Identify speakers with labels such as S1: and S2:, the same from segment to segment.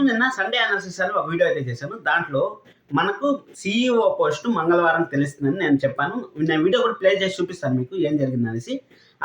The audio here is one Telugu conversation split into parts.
S1: నిన్న సండే అనాలిసిస్ అని ఒక వీడియో అయితే చేశాను. దాంట్లో మనకు సీఈఓ పోస్ట్ మంగళవారం తెలుస్తుందని నేను చెప్పాను. నేను వీడియో కూడా ప్లే చేసి చూపిస్తాను మీకు ఏం జరిగిందనేసి.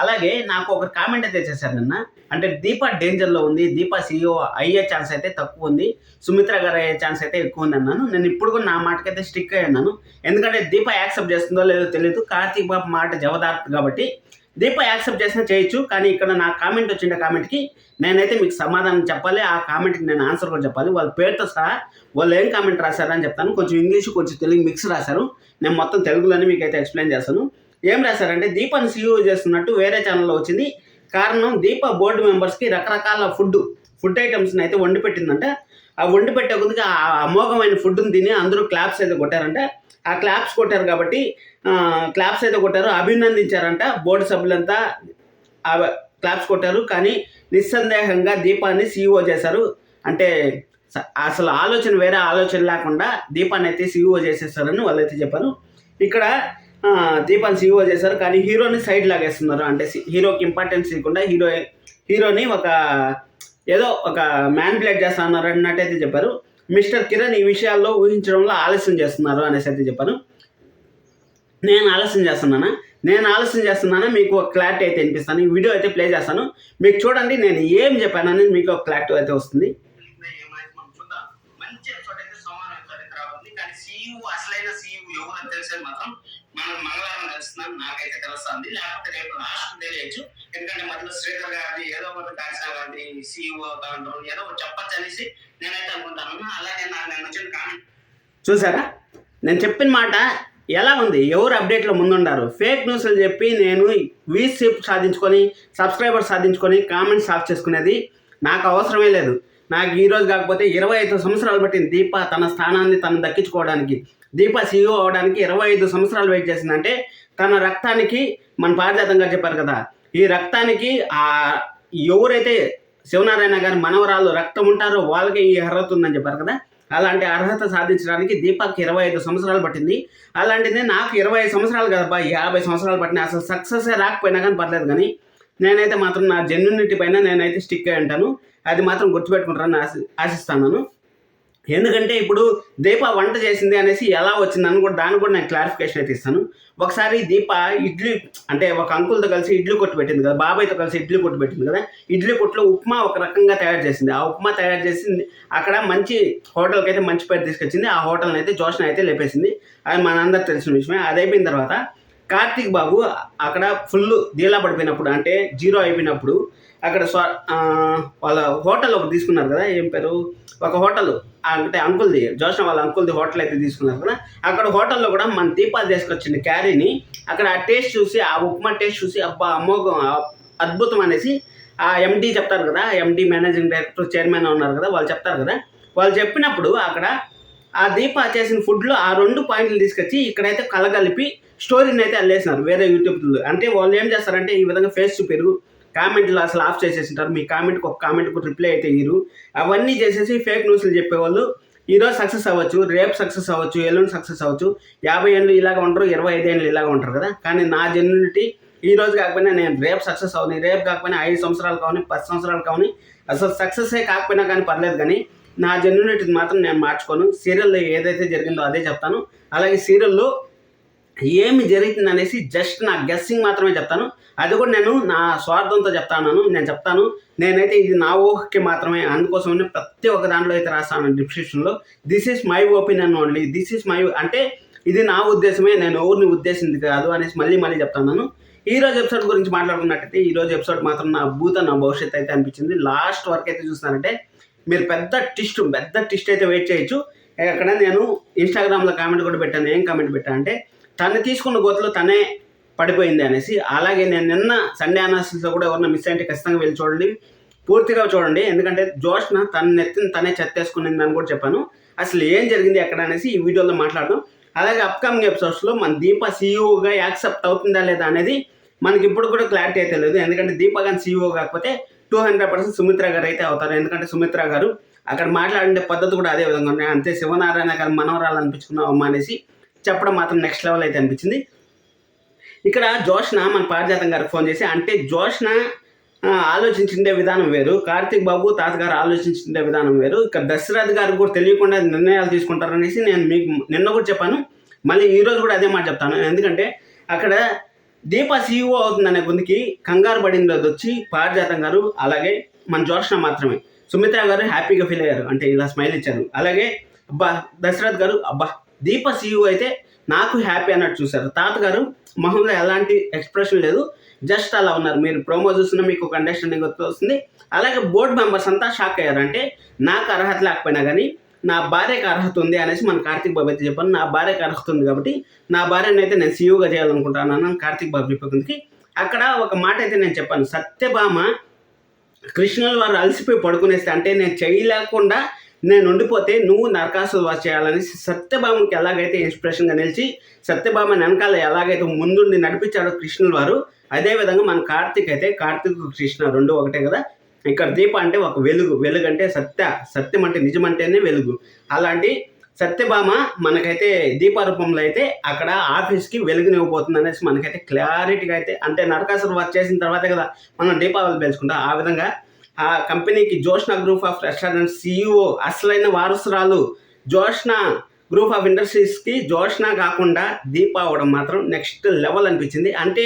S1: అలాగే నాకు ఒక కామెంట్ అయితే చేశారు నిన్న. అంటే దీప డేంజర్లో ఉంది, దీప సీఈఓ అయ్యే ఛాన్స్ అయితే తక్కువ ఉంది, సుమిత్ర గారు అయ్యే ఛాన్స్ అయితే ఎక్కువ ఉంది అన్నాను. నేను ఇప్పుడు కూడా నా మాటకైతే స్టిక్ అయి ఉన్నాను. ఎందుకంటే దీప యాక్సెప్ట్ చేస్తుందో లేదో తెలియదు. కార్తీక్ బాబు మాట జవదార్త్ కాబట్టి దీప యాక్సెప్ట్ చేసినా చేయొచ్చు. కానీ ఇక్కడ నా కామెంట్ వచ్చిన కామెంట్కి నేనైతే మీకు సమాధానం చెప్పాలి. ఆ కామెంట్కి నేను ఆన్సర్ కూడా చెప్పాలి. వాళ్ళ పేరుతో సహా వాళ్ళు ఏం కామెంట్ రాశారని చెప్తాను. కొంచెం ఇంగ్లీష్ కొంచెం తెలుగు మిక్స్ రాశారు. నేను మొత్తం తెలుగులోనే మీకు అయితే ఎక్స్ప్లెయిన్ చేస్తాను. ఏం రాశారంటే దీపాన్ని సీఈఓ చేస్తున్నట్టు వేరే ఛానల్లో వచ్చింది. కారణం దీప బోర్డు మెంబర్స్కి రకరకాల ఫుడ్ ఐటమ్స్ని అయితే వండి పెట్టిందంట. ఆ వండి పెట్టే కొద్దిగా ఆ అమోఘమైన ఫుడ్ని తిని అందరూ క్లాప్స్ అయితే కొట్టారంట. ఆ క్లాప్స్ కొట్టారు కాబట్టి క్లాప్స్ అయితే కొట్టారు, అభినందించారంట. బోర్డు సభ్యులంతా క్లాప్స్ కొట్టారు. కానీ నిస్సందేహంగా దీపాన్ని సీఈఓ చేశారు. అంటే అసలు వేరే ఆలోచన లేకుండా దీపాన్ని అయితే సీఈఓ చేసేస్తారని వాళ్ళైతే చెప్పారు. ఇక్కడ దీపాన్ని సీఈఓ చేశారు, కానీ హీరోని సైడ్ లాగేస్తున్నారు. అంటే హీరోకి ఇంపార్టెన్స్ ఇవ్వకుండా హీరోని ఏదో ఒక మ్యానిపులేట్ చేస్తా ఉన్నారు అన్నట్టయితే చెప్పారు. మిస్టర్ కిరణ్ ఈ విషయాల్లో ఊహించడంలో ఆలస్యం చేస్తున్నారు అనేసి అయితే చెప్పాను. నేను ఆలస్యం చేస్తున్నానా మీకు ఒక క్లారిటీ అయితే వినిపిస్తాను. ఈ వీడియో అయితే ప్లే చేస్తాను, మీకు చూడండి నేను ఏం చెప్పానని మీకు ఒక క్లారిటీ అయితే వస్తుంది. మంచి ఎపిసోడ్ అయితే సోమవారం ఎపిసోడ్ అయితే రాబోతుంది. కానీ సీఈఓ అసలైన సీఈఓ ఎవరో తెలిసేది మాత్రం మనం మంగళవారం తెలుస్తున్నాం. నాకైతే తెలుస్తుంది, లేకపోతే రేపు లాస్ట్ తెలియచ్చు. ఎందుకంటే మధ్యలో శ్రీధర్ గారి ఏదో ఒకటి కాశా గారి సీఈఓ అవుతా ఉంటారు, ఏదో ఒకటి చెప్పచ్చు అనేసి నేనైతే అనుకుంటాను. అలాగే నేను వచ్చిన కామెంట్ చూసారా, నేను చెప్పిన మాట ఎలా ఉంది? ఎవరు అప్డేట్లో ముందుండారు? ఫేక్ న్యూస్లు చెప్పి నేను వ్యూషిప్ సాధించుకొని సబ్స్క్రైబర్స్ సాధించుకొని కామెంట్స్ ఆఫ్ చేసుకునేది నాకు అవసరమే లేదు. నాకు ఈరోజు కాకపోతే 25 సంవత్సరాలు పట్టింది దీప తన స్థానాన్ని తను దక్కించుకోవడానికి. దీప సీఈఓ అవడానికి 25 సంవత్సరాలు వెయిట్ చేసిందంటే తన రక్తానికి, మన పారిజాతం గారు చెప్పారు కదా, ఈ రక్తానికి ఎవరైతే శివనారాయణ గారి మనవరాలు రక్తం ఉంటారో వాళ్ళకి ఈ అర్హత ఉందని చెప్పారు కదా, అలాంటి అర్హత సాధించడానికి దీపక్కి 25 సంవత్సరాలు పట్టింది. అలాంటిది నాకు 25 సంవత్సరాలు కదబ్బా, 50 సంవత్సరాలు పట్టినా అసలు సక్సెస్ రాకపోయినా కానీ పర్లేదు. కానీ నేనైతే మాత్రం నా జెన్యూనిటీ పైన నేనైతే స్టిక్ అయి ఉంటాను. అది మాత్రం గుర్తుపెట్టుకుంటారని ఆశిస్తున్నాను. ఎందుకంటే ఇప్పుడు దీప వంట చేసింది అనేసి ఎలా వచ్చిందని కూడా దాన్ని కూడా నేను క్లారిఫికేషన్ అయితే ఇస్తాను. ఒకసారి దీప ఇడ్లీ అంటే ఒక అంకుల్తో కలిసి ఇడ్లీ కొట్టు పెట్టింది కదా, బాబాయ్తో కలిసి ఇడ్లీ కొట్టు పెట్టింది కదా. ఇడ్లీ కొట్టులో ఉప్మా ఒక రకంగా తయారు చేసింది. ఆ ఉప్మా తయారు చేసింది అక్కడ మంచి హోటల్కి అయితే మంచి పేరు తీసుకొచ్చింది. ఆ హోటల్ని అయితే జోష్న అయితే లేపేసింది. అది మనందరికి తెలిసిన విషయమే. అది అయిపోయిన తర్వాత కార్తీక్ బాబు అక్కడ ఫుల్ డీలా పడిపోయినప్పుడు, అంటే జీరో అయిపోయినప్పుడు అక్కడ వాళ్ళ హోటల్ ఒకటి తీసుకున్నారు కదా, ఏం పేరు, ఒక హోటల్ అంటే అంకుల్ది, జోష్న వాళ్ళ అంకుల్ది హోటల్ అయితే తీసుకున్నారు కదా. అక్కడ హోటల్లో కూడా మన దీపాలు తీసుకొచ్చింది క్యారీని. అక్కడ ఆ టేస్ట్ చూసి, ఆ ఉప్మా టేస్ట్ చూసి అబ్బా అమోఘం అద్భుతం అనేసి ఆ ఎండీ చెప్తారు కదా, ఎండీ మేనేజింగ్ డైరెక్టర్ చైర్మన్ ఉన్నారు కదా, వాళ్ళు చెప్తారు కదా. వాళ్ళు చెప్పినప్పుడు అక్కడ ఆ దీప చేసిన ఫుడ్లో ఆ 2 పాయింట్లు తీసుకొచ్చి ఇక్కడైతే కలగలిపి స్టోరీని అయితే అల్లేసినారు వేరే యూట్యూబ్లో. అంటే వాళ్ళు ఏం చేస్తారంటే ఈ విధంగా ఫేస్ చూపారు, కామెంట్లు అసలు ఆఫ్ చేసేసింటారు, మీ కామెంట్కి ఒక కామెంట్కు రిప్లై అయితే ఇరు, అవన్నీ చేసేసి ఫేక్ న్యూస్లు చెప్పేవాళ్ళు. ఈరోజు సక్సెస్ అవ్వచ్చు, రేపు సక్సెస్ అవ్వచ్చు, ఎల్లుండి సక్సెస్ అవ్వచ్చు. 50 ఏళ్ళు ఇలాగ ఉంటారు, 25 ఏళ్ళు ఇలాగ ఉంటారు కదా. కానీ నా జెన్యూనిటీ ఈ రోజు కాకపోయినా నేను రేపు సక్సెస్ అవుని, రేపు కాకపోయినా 5 సంవత్సరాలు కావని, 10 సంవత్సరాలు కావని, అసలు సక్సెసే కాకపోయినా కానీ పర్లేదు. కానీ నా జెన్యూనిటీ మాత్రం నేను మార్చుకోను. సీరియల్లో ఏదైతే జరిగిందో అదే చెప్తాను. అలాగే సీరియల్లో ఏమి జరుగుతుంది అనేసి జస్ట్ నా గెస్సింగ్ మాత్రమే చెప్తాను. అది కూడా నేను నా స్వార్థంతో చెప్తాను. నేనైతే ఇది నా ఊహకి మాత్రమే, అందుకోసమనే ప్రతి ఒక్క దాంట్లో అయితే రాస్తాను డిస్క్రిప్షన్లో, this is my opinion only, this is my, అంటే ఇది నా ఉద్దేశమే, నేను ఎవరిని ఉద్దేశింది కాదు అనేసి మళ్ళీ చెప్తాను. ఈరోజు ఎపిసోడ్ గురించి మాట్లాడుకున్నట్టయితే ఈరోజు ఎపిసోడ్ మాత్రం నా నా భవిష్యత్తు అయితే అనిపించింది. లాస్ట్ వరకు అయితే చూస్తున్నారంటే మీరు పెద్ద ట్విస్ట్ అయితే వెయిట్ చేయొచ్చు. అక్కడ నేను ఇన్స్టాగ్రామ్లో కామెంట్ కూడా పెట్టాను. ఏం కామెంట్ పెట్టాను అంటే తను తీసుకున్న గోతులో తనే పడిపోయింది అనేసి. అలాగే నేను నిన్న సండే అనాలిసిస్లో కూడా ఎవరన్నా మిస్ అయితే ఖచ్చితంగా వెళ్ళి చూడండి, పూర్తిగా చూడండి. ఎందుకంటే జోష్న తన నెత్తిని తనే చెత్తేసుకునింది అని కూడా చెప్పాను. అసలు ఏం జరిగింది ఎక్కడ అనేసి ఈ వీడియోలో మాట్లాడదాం. అలాగే అప్కమింగ్ ఎపిసోడ్స్లో మన దీప సీఈఓగా యాక్సెప్ట్ అవుతుందా లేదా అనేది మనకి ఇప్పుడు కూడా క్లారిటీ అయితే లేదు. ఎందుకంటే దీప కానీ సీఈఓ కాకపోతే 200% సుమిత్ర గారు అయితే అవుతారు. ఎందుకంటే సుమిత్ర గారు అక్కడ మాట్లాడే పద్ధతి కూడా అదే విధంగా ఉన్నాయి. అంతే శివనారాయణ గారు మనవరాలు అనిపించుకున్నాం అనేసి చెప్పడం మాత్రం నెక్స్ట్ లెవెల్ అయితే అనిపించింది. ఇక్కడ జోష్న మన పారిజాతం గారికి ఫోన్ చేసి, అంటే జోష్న
S2: ఆలోచించిండే విధానం వేరు. కార్తీక్ బాబు తాతగారు ఆలోచించిండే విధానం వేరు. ఇక్కడ దశరథ్ గారికి కూడా తెలియకుండా నిర్ణయాలు తీసుకుంటారనేసి నేను మీకు నిన్న కూడా చెప్పాను. మళ్ళీ ఈరోజు కూడా అదే మాట చెప్తాను. ఎందుకంటే అక్కడ దీప సీఈఓ అవుతుందనే గుందికి కంగారు పడింది వచ్చి పారిజాతం గారు, అలాగే మన జోష్న మాత్రమే. సుమిత్ర గారు హ్యాపీగా ఫీల్ అయ్యారు, అంటే ఇలా స్మైల్ ఇచ్చారు. అలాగే అబ్బా దశరథ్ గారు అబ్బా దీప సీఈఓ అయితే నాకు హ్యాపీ అన్నట్టు చూశారు. తాతగారు మొహంలో ఎలాంటి ఎక్స్ప్రెషన్ లేదు, జస్ట్ అలా ఉన్నారు. మీరు ప్రోమో చూస్తున్నా మీకు ఒక అండర్స్టాండింగ్ వస్తుంది. అలాగే బోర్డు మెంబర్స్ అంతా షాక్ అయ్యారు. అంటే నాకు అర్హత లేకపోయినా కానీ నా భార్యకు అర్హత ఉంది అనేసి మన కార్తీక్ బాబు అయితే చెప్పాను. నా భార్యకు అర్హత ఉంది కాబట్టి నా భార్యను అయితే నేను సీఈఓగా చేయాలనుకుంటున్నాను కార్తీక్ బాబు చెప్పేందుకు. అక్కడ ఒక మాట అయితే నేను చెప్పాను, సత్యభామ కృష్ణుల వారు అలసిపోయి పడుకునేస్తే, అంటే నేను చేయలేకుండా నేను ఉండిపోతే నువ్వు నరకాసుర వధ చేయాలని సత్యభామకి ఎలాగైతే ఇన్స్పిరేషన్గా నిలిచి సత్యభామ వెనకాల ఎలాగైతే ముందుండి నడిపించాడో కృష్ణుల వారు, అదేవిధంగా మన కార్తీక్ అయితే కార్తీక్ కృష్ణ రెండు ఒకటే కదా. ఇక్కడ దీప అంటే ఒక వెలుగు, వెలుగు అంటే సత్యం అంటే నిజం అంటేనే వెలుగు. అలాంటి సత్యభామ మనకైతే దీపారూపంలో అయితే అక్కడ ఆఫీస్కి వెలుగునివ్వబోతుంది అనేసి మనకైతే క్లారిటీగా అయితే, అంటే నరకాసుర వధ చేసిన తర్వాతే కదా మనం దీపావళి పేల్చుకుంటాం. ఆ విధంగా ఆ కంపెనీకి Joshna group of restaurant CEO అసలైన వారసురాలు జోష్న గ్రూప్ ఆఫ్ ఇండస్ట్రీస్కి జోష్న కాకుండా దీప అవ్వడం మాత్రం నెక్స్ట్ లెవెల్ అనిపించింది. అంటే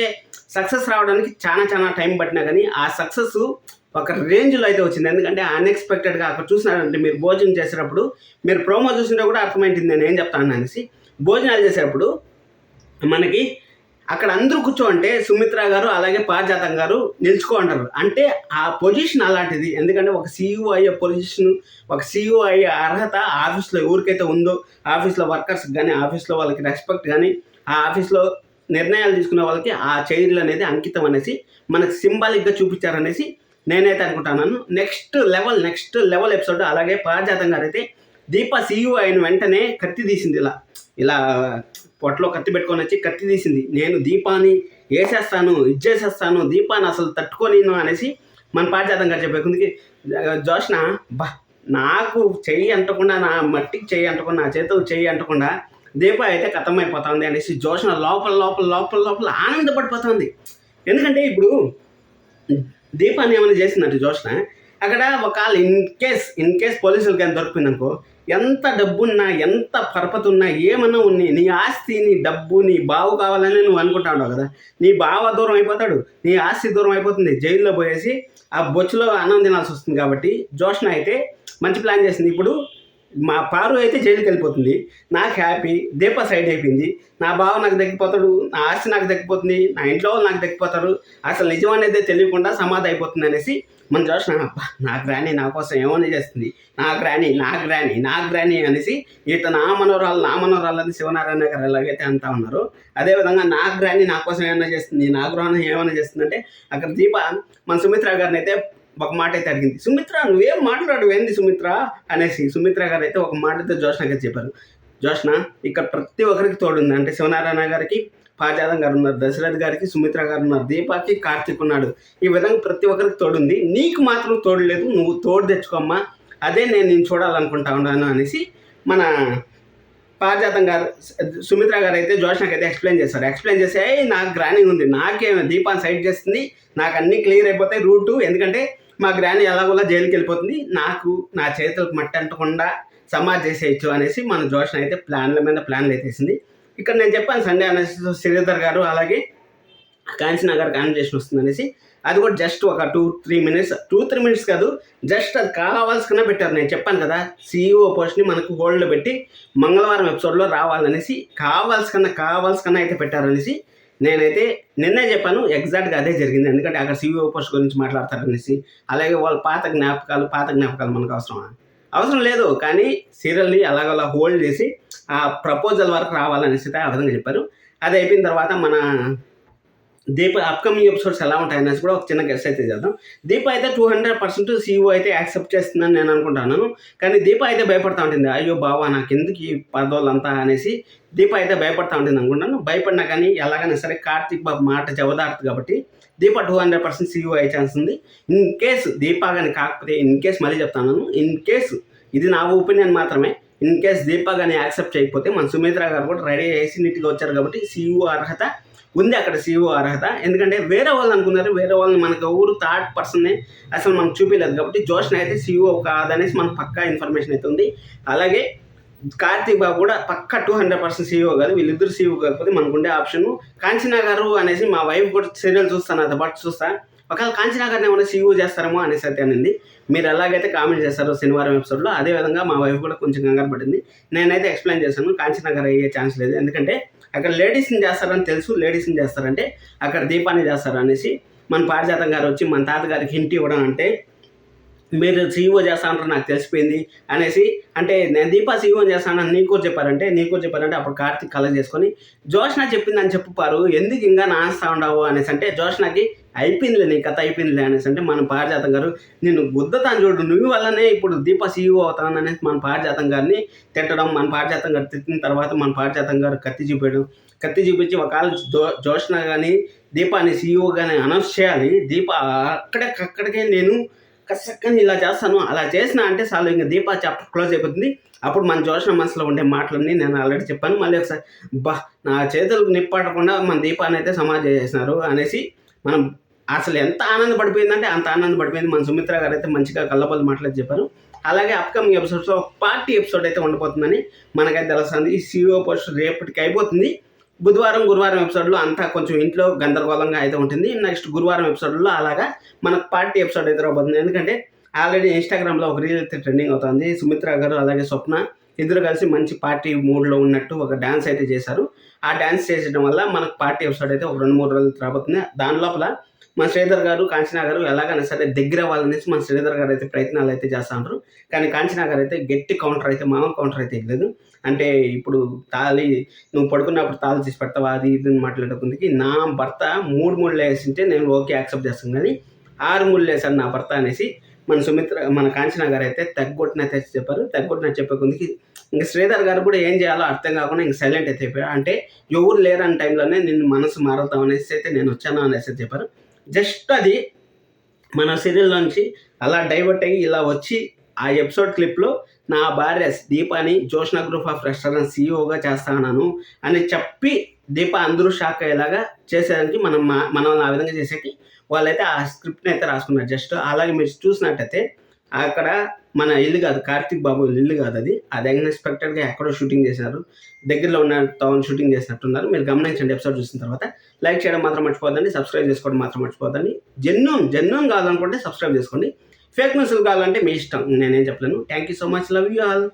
S2: సక్సెస్ రావడానికి చాలా టైం పట్టినా కానీ ఆ సక్సెస్ ఒక రేంజ్లో అయితే వచ్చింది. ఎందుకంటే అన్ఎక్స్పెక్టెడ్గా అక్కడ చూసినారంటే మీరు భోజనం చేసేటప్పుడు మీరు ప్రోమో చూసినా కూడా అర్థమైంది నేను ఏం చెప్తాను అనేసి. భోజనాలు చేసేటప్పుడు మనకి అక్కడ అందరూ కూర్చోంటే సుమిత్ర గారు అలాగే పారిజాతం గారు నిల్చుకో అంటారు. అంటే ఆ పొజిషన్ అలాంటిది. ఎందుకంటే ఒక సీఈఓ అయ్యే పొజిషన్, ఒక సీఈఓ అయ్యే అర్హత ఆఫీస్లో ఎవరికైతే ఉందో, ఆఫీస్లో వర్కర్స్కి కానీ ఆఫీస్లో వాళ్ళకి రెస్పెక్ట్ కానీ ఆ ఆఫీస్లో నిర్ణయాలు తీసుకునే వాళ్ళకి ఆ చైర్లు అనేది అంకితం అనేసి మనకు సింబాలిక్గా చూపించారనేసి నేనైతే అనుకుంటున్నాను. Next level episode. అలాగే పారిజాతం గారు అయితే దీప సీఈఓ అయిన వెంటనే కత్తి తీసింది, ఇలా పొట్టలో కత్తి పెట్టుకొని వచ్చి కత్తి తీసింది. నేను దీపాన్ని వేసేస్తాను, ఇచ్చేసేస్తాను, దీపాన్ని అసలు తట్టుకోలేను అనేసి మన పారిజాతం గారు చెప్పేందుకు జోష్న నాకు చెయ్యి అంటకుండా, నా మట్టికి చెయ్యి అంటకుండా, నా చేతులు చెయ్యి అంటకుండా దీప అయితే కథమైపోతుంది అనేసి జోష్న లోపల ఆనందపడిపోతుంది. ఎందుకంటే ఇప్పుడు దీపాన్ని ఏమైనా చేసిందంటే జోష్న అక్కడ ఒకవేళ ఇన్ కేస్ పోలీసులకి ఎంత దొరికిందనుకో, ఎంత డబ్బున్నా ఎంత పరపతి ఉన్నా ఏమన్నా ఉన్నాయి, నీ ఆస్తి నీ డబ్బు నీ బావు కావాలని నువ్వు అనుకుంటా ఉన్నావు కదా, నీ బావ దూరం అయిపోతాడు, నీ ఆస్తి దూరం అయిపోతుంది, జైల్లో పోయేసి ఆ బొచ్చులో అన్నం తినాల్సి వస్తుంది. కాబట్టి జోష్న అయితే మంచి ప్లాన్ చేసింది. ఇప్పుడు మా పారు అయితే జైలుకి వెళ్ళిపోతుంది, నాకు హ్యాపీ, దీప సైడ్ అయిపోయింది, నా బావ నాకు దక్కిపోతాడు, నా ఆస్తి నాకు దక్కిపోతుంది, నా ఇంట్లో వాళ్ళు నాకు దక్కిపోతారు, అసలు నిజం అనేది తెలియకుండా సమాధి అయిపోతుంది అనేసి మన జోష్న నా గ్రాని నా కోసం ఏమైనా చేస్తుంది, నా గ్రాని అనేసి ఇట నా మనోరాలు అని శివనారాయణ గారు ఎలాగైతే అంటా ఉన్నారు, అదేవిధంగా నా గ్రాని నా కోసం ఏమైనా చేస్తుంది, నా గృహాన్ని ఏమైనా చేస్తుంది అంటే అక్కడ దీప మన సుమిత్ర గారిని అయితే ఒక మాట అయితే అడిగింది. సుమిత్ర నువ్వేం మాట్లాడు ఏంది సుమిత్ర అనేసి సుమిత్ర గారు అయితే ఒక మాటతో జోష్న గారు చెప్పారు. జోష్న ఇక్కడ ప్రతి ఒక్కరికి తోడుంది, అంటే శివనారాయణ గారికి పారిజాతం గారు ఉన్నారు, దశరథ్ గారికి సుమిత్ర గారు ఉన్నారు, దీపాకి కార్తీక్ ఉన్నాడు, ఈ విధంగా ప్రతి ఒక్కరికి తోడుంది, నీకు మాత్రం తోడు లేదు, నువ్వు తోడు తెచ్చుకోమ్మా, అదే నేను చూడాలనుకుంటా ఉన్నాను అనేసి మన పారిజాతం గారు సుమిత్ర గారు అయితే జోష్నకి అయితే ఎక్స్ప్లెయిన్ చేసి నాకు గ్రానింగ్ ఉంది, నాకేమో దీపాన్ని సైడ్ చేస్తుంది, నాకు అన్నీ క్లియర్ అయిపోతాయి రూటు, ఎందుకంటే మా గ్రాని ఎలాగోలా జైలుకి వెళ్ళిపోతుంది, నాకు నా చేతులకు మట్టి అంటకుండా సమాధి చేసేయచ్చు అనేసి మన జోష్న అయితే ప్లాన్లు అయితే వేసింది. ఇక్కడ నేను చెప్పాను సండే అనేసి శ్రీధర్ గారు అలాగే కాంచనా గారు కాన్వర్జేషన్ వస్తుంది అనేసి, అది కూడా జస్ట్ ఒక 2-3 మినిట్స్ కాదు, జస్ట్ అది కావాల్సిన పెట్టారు. నేను చెప్పాను కదా సీఈఓ పోస్ట్ని మనకు హోల్డ్లో పెట్టి మంగళవారం ఎపిసోడ్లో రావాలనేసి కావాల్సిన అయితే పెట్టారనేసి నేనైతే నిన్నే చెప్పాను. ఎగ్జాక్ట్గా అదే జరిగింది. ఎందుకంటే అక్కడ సీఈఓ పోస్ట్ గురించి మాట్లాడతారనేసి, అలాగే వాళ్ళ పాత జ్ఞాపకాలు మనకు అవసరం లేదు, కానీ సీరియల్ని అలాగలా హోల్డ్ చేసి ఆ ప్రపోజల్ వరకు రావాలనేసి ఆ విధంగా చెప్పారు. అది అయిపోయిన తర్వాత మన దీప అప్కమింగ్ ఎపిసోడ్స్ ఎలా ఉంటాయనేసి కూడా ఒక చిన్న గెస్ట్ అయితే చేద్దాం. దీప అయితే 200% సీఈఓ అయితే యాక్సెప్ట్ చేస్తుందని నేను అనుకుంటున్నాను. కానీ దీప అయితే భయపడతా ఉంటుంది, అయ్యో బావా నాకు ఎందుకు ఈ పదవులంతా అనేసి దీప అయితే భయపడతా ఉంటుంది అనుకుంటాను. భయపడినా కానీ ఎలాగైనా సరే కార్తీక్ బాబు మాట జవదార్తు కాబట్టి దీప 200% సీఈఓ అయ్యే ఛాన్స్ ఉంది. ఇన్ కేసు దీప కానీ కాకపోతే, మళ్ళీ చెప్తాను, ఇది నా ఒపీనియన్ మాత్రమే, ఇన్ కేస్ దీప కానీ యాక్సెప్ట్ చేయకపోతే మన సుమిత్ర గారు కూడా రెడీ చేసి నీట్గా వచ్చారు కాబట్టి సీఈఓ అర్హత ఉంది అక్కడ సీఈఓ అర్హత. ఎందుకంటే వేరే వాళ్ళు అనుకున్నారు, వేరే వాళ్ళని మనకు ఎవరు థర్డ్ పర్సన్ని అసలు మనకు చూపించలేదు కాబట్టి జోష్న అయితే సీఈఓ కాదనేసి మనకు పక్కా ఇన్ఫర్మేషన్ అయితే ఉంది. అలాగే కార్తీక్ బాబు కూడా పక్కా 200% సీఈఓ కాదు, వీళ్ళిద్దరు సీఈఓ కాకపోతే మనకు ఉండే ఆప్షన్ కాంచనా గారు అనేసి మా వైఫ్ కూడా సీరియల్ చూస్తాను, అది బట్ చూస్తా, ఒకవేళ కాంచనా గారిని ఏమైనా సీఈఓ చేస్తారేమో అనేసి అయితే అనింది. మీరు ఎలాగైతే కామెంట్ చేస్తారో శనివారం ఎపిసోడ్లో, అదేవిధంగా మా వైఫ్ కూడా కొంచెం కంగారు పడింది. నేనైతే ఎక్స్ప్లెయిన్ చేశాను, కాంచనా గారు అయ్యే ఛాన్స్ లేదు. ఎందుకంటే అక్కడ లేడీస్ని చేస్తారని తెలుసు, లేడీస్ని చేస్తారంటే అక్కడ దీపాన్ని చేస్తారు అనేసి మన పారిజాతం గారు వచ్చి మన తాతగారికి హింట్ ఇవ్వడం, అంటే మీరు సీఈఓ చేస్తానంటారు నాకు తెలిసిపోయింది అనేసి, అంటే నేను దీపా సీఈఓ చేస్తానని నీకు చెప్పారంటే అప్పుడు కార్తీక్ కలెక్ట్ చేసుకొని జోష్న చెప్పిందని చెప్పుపారు, ఎందుకు ఇంకా నాస్తా ఉండవు అనేసి అంటే జోష్నకి అయిపోయిందిలే నీ కథ అయిపోయిందిలే అనేసి అంటే మన పారిజాతం గారు నేను గుద్దతాను చూడు, నువ్వు వల్లనే ఇప్పుడు దీపా సీఈఓ అవుతాను అనేసి మన పారిజాతం గారిని తిట్టడం, మన పారిజాతం గారు తిట్టిన తర్వాత మన పారిజాతం గారు కత్తి చూపించి ఒకవేళ జోష్న కానీ దీపాని సీఈఓ కానీ అనౌన్స్ చేయాలి, దీప అక్కడికే నేను కసక్కని ఇలా చేస్తాను, అలా చేసిన అంటే చాలు ఇంకా దీపా చాప్టర్ క్లోజ్ అయిపోతుంది. అప్పుడు మన జోష్న మనసులో ఉండే మాటలన్నీ నేను ఆల్రెడీ చెప్పాను, మళ్ళీ ఒకసారి నా చేతులకు నిప్పట్టకుండా మన దీపాన్ని అయితే సమాధి చేసినారు అనేసి మనం అసలు ఎంత ఆనందపడిపోయిందంటే అంత ఆనందపడిపోయింది. మన సుమిత్ర గారు అయితే మంచిగా కళ్ళబొల్లి మాటలు చెప్పారు. అలాగే అప్కమింగ్ ఎపిసోడ్స్లో పార్టీ ఎపిసోడ్ అయితే ఉండబోతుందని మనకైతే తెలుస్తుంది. ఈ సీఈఓ పోస్ట్ రేపటికి అయిపోతుంది. గురువారం ఎపిసోడ్లో అంతా కొంచెం ఇంట్లో గందరగోళంగా అయితే ఉంటుంది. నెక్స్ట్ గురువారం ఎపిసోడ్లో అలాగా మనకు పార్టీ ఎపిసోడ్ అయితే రాబోతుంది. ఎందుకంటే ఆల్రెడీ ఇన్స్టాగ్రామ్లో ఒక రీల్ అయితే ట్రెండింగ్ అవుతుంది. సుమిత్ర గారు అలాగే స్వప్న ఇద్దరు కలిసి మంచి పార్టీ మూడ్లో ఉన్నట్టు ఒక డ్యాన్స్ అయితే చేశారు. ఆ డ్యాన్స్ చేసడం వల్ల మనకు పార్టీ ఎపిసోడ్ అయితే ఒక 2-3 రోజులు రాబోతుంది. దాని లోపల మన శ్రీధర్ గారు కాంచనా గారు ఎలాగైనా సరే దగ్గర వాళ్ళనేసి మన శ్రీధర్ గారు అయితే ప్రయత్నాలు అయితే చేస్తూ ఉంటారు. కానీ కాంచనా గారు అయితే గట్టి కౌంటర్ అయితే మామూలు కౌంటర్ అయితే ఇవ్వలేదు. అంటే ఇప్పుడు తాళి నువ్వు పడుకున్నప్పుడు తాళి తీసి పెడతావా అది ఇది మాట్లాడుకుందికి నా భర్త 3 ముళ్ళు వేసింటే నేను ఓకే యాక్సెప్ట్ చేస్తాను, కానీ 6 ముళ్ళు వేసాను నా భర్త అనేసి మన కాంచనా గారు అయితే తగ్గొట్టినైతే చెప్పారు. తగ్గొట్టిన చెప్పే కొందికి ఇంక శ్రీధర్ గారు కూడా ఏం చేయాలో అర్థం కాకుండా ఇంక సైలెంట్ అయితే అయిపోయారు. అంటే ఎవరు లేరని టైంలోనే నిన్ను మనసు మారుతాం అనేసి అయితే నేను వచ్చాను అనేసి చెప్పారు. జస్ట్ అది మన సీరియల్లోంచి అలా డైవర్ట్ అయ్యి ఇలా వచ్చి ఆ ఎపిసోడ్ క్లిప్లో నా భార్య దీపాని జోష్న గ్రూప్ ఆఫ్ రెస్టారెంట్ సీఈఓగా చేస్తాను అని చెప్పి దీప అందరూ షాక్ అయ్యేలాగా చేసేదానికి మనం ఆ విధంగా చేసేకి వాళ్ళైతే ఆ స్క్రిప్ట్ని అయితే రాసుకున్నారు. జస్ట్ అలాగే మీరు చూసినట్టయితే అక్కడ మన ఇల్లు కాదు, కార్తీక్ బాబు ఇల్లు కాదు, అది అన్ఎక్స్పెక్టెడ్గా ఎక్కడో షూటింగ్ చేసినారు, దగ్గరలో ఉన్న టౌన్ షూటింగ్ చేసినట్టున్నారు. మీరు గమనించండి ఎపిసోడ్ చూసిన తర్వాత. లైక్ చేయడం మాత్రం మర్చిపోద్దండి, సబ్స్క్రైబ్ చేసుకోవడం మాత్రం మర్చిపోద్దండి. జెన్యూన్ కావాలనుకుంటే సబ్స్క్రైబ్ చేసుకోండి, ఫేక్ న్యూస్లు కావాలంటే మీ ఇష్టం, నేనేం చెప్పలేను. Thank you so much, love you all.